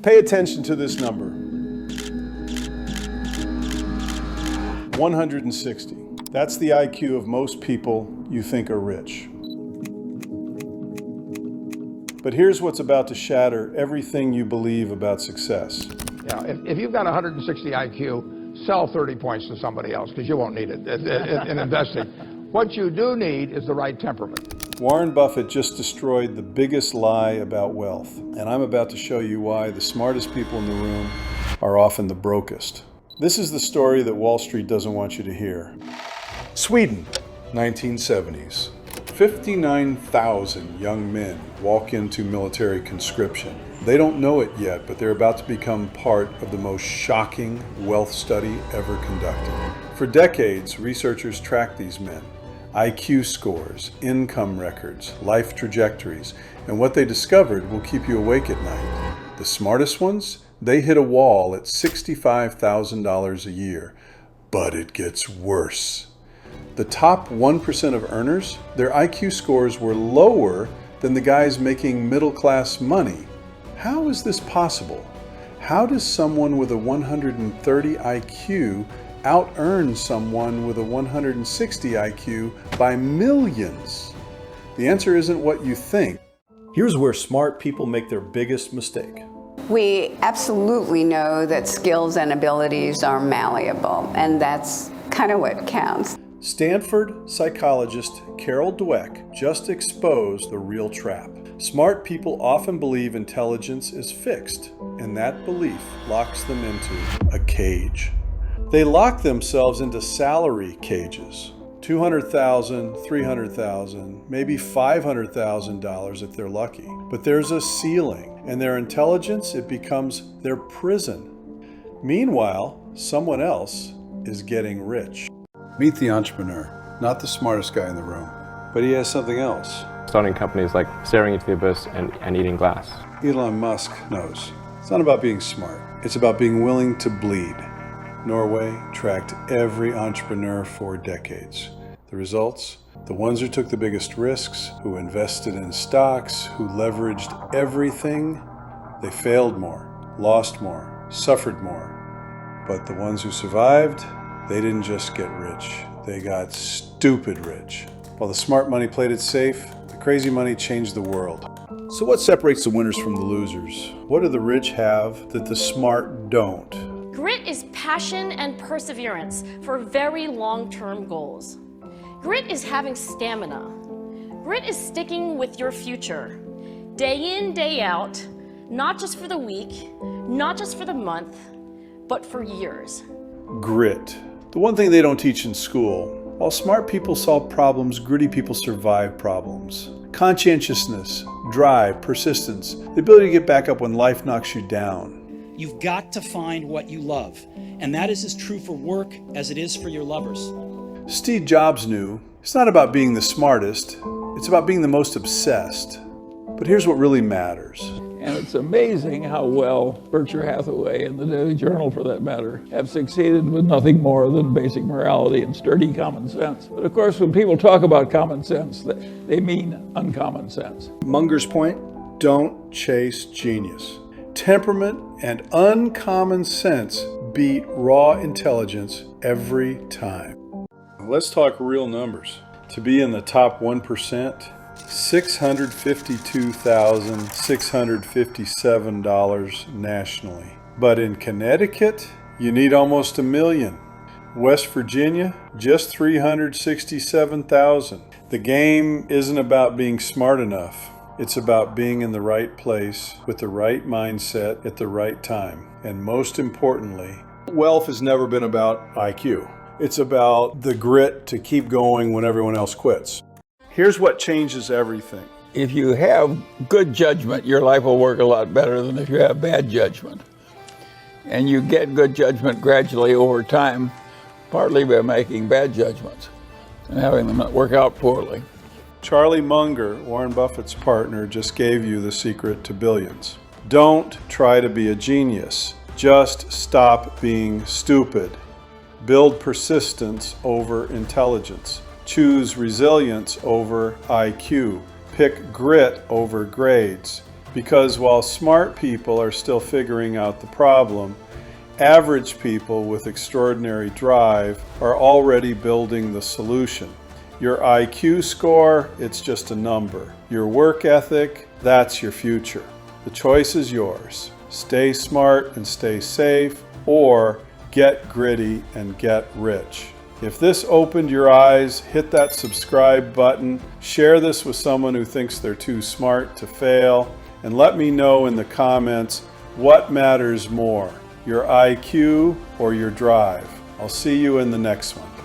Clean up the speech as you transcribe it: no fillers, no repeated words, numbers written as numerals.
Pay attention to this number. 160. That's the IQ of most people you think are rich. But here's what's about to shatter everything you believe about success. Yeah, if you've got 160 IQ, sell 30 points to somebody else because you won't need it in investing. What you do need is the right temperament. Warren Buffett just destroyed the biggest lie about wealth, and I'm about to show you why the smartest people in the room are often the brokest. This is the story that Wall Street doesn't want you to hear. Sweden, 1970s. 59,000 young men walk into military conscription. They don't know it yet, but they're about to become part of the most shocking wealth study ever conducted. For decades, researchers tracked these men. IQ scores, income records, life trajectories, and what they discovered will keep you awake at night. The smartest ones, they hit a wall at $65,000 a year, but it gets worse. The top 1% of earners, their IQ scores were lower than the guys making middle-class money. How is this possible? How does someone with a 130 IQ out-earn someone with a 160 IQ by millions? The answer isn't what you think. Here's where smart people make their biggest mistake. We absolutely know that skills and abilities are malleable, and that's kind of what counts. Stanford psychologist Carol Dweck just exposed the real trap. Smart people often believe intelligence is fixed, and that belief locks them into a cage. They lock themselves into salary cages. $200,000, $300,000, maybe $500,000 if they're lucky. But there's a ceiling, and their intelligence, it becomes their prison. Meanwhile, someone else is getting rich. Meet the entrepreneur, not the smartest guy in the room, but he has something else. Starting companies like staring into the abyss and eating glass. Elon Musk knows. It's not about being smart. It's about being willing to bleed. Norway tracked every entrepreneur for decades. The results? The ones who took the biggest risks, who invested in stocks, who leveraged everything, they failed more, lost more, suffered more. But the ones who survived, they didn't just get rich, they got stupid rich. While the smart money played it safe, the crazy money changed the world. So what separates the winners from the losers? What do the rich have that the smart don't? Grit is passion and perseverance for very long-term goals. Grit is having stamina. Grit is sticking with your future, day in, day out, not just for the week, not just for the month, but for years. Grit. The one thing they don't teach in school. While smart people solve problems, gritty people survive problems. Conscientiousness, drive, persistence, the ability to get back up when life knocks you down. You've got to find what you love, and that is as true for work as it is for your lovers. Steve Jobs knew it's not about being the smartest, it's about being the most obsessed. But here's what really matters. And it's amazing how well Berkshire Hathaway and the Daily Journal, for that matter, have succeeded with nothing more than basic morality and sturdy common sense. But of course, when people talk about common sense, they mean uncommon sense. Munger's point, don't chase genius. Temperament and uncommon sense beat raw intelligence every time. Let's talk real numbers. To be in the top 1%, $652,657 nationally. But in Connecticut, you need almost $1 million. West Virginia, just $367,000. The game isn't about being smart enough. It's about being in the right place with the right mindset at the right time. And most importantly, wealth has never been about IQ. It's about the grit to keep going when everyone else quits. Here's what changes everything. If you have good judgment, your life will work a lot better than if you have bad judgment. And you get good judgment gradually over time, partly by making bad judgments and having them work out poorly. Charlie Munger, Warren Buffett's partner, just gave you the secret to billions. Don't try to be a genius. Just stop being stupid. Build persistence over intelligence. Choose resilience over IQ. Pick grit over grades. Because while smart people are still figuring out the problem, average people with extraordinary drive are already building the solution. Your IQ score, it's just a number. Your work ethic, that's your future. The choice is yours. Stay smart and stay safe, or get gritty and get rich. If this opened your eyes, hit that subscribe button, share this with someone who thinks they're too smart to fail, and let me know in the comments what matters more, your IQ or your drive. I'll see you in the next one.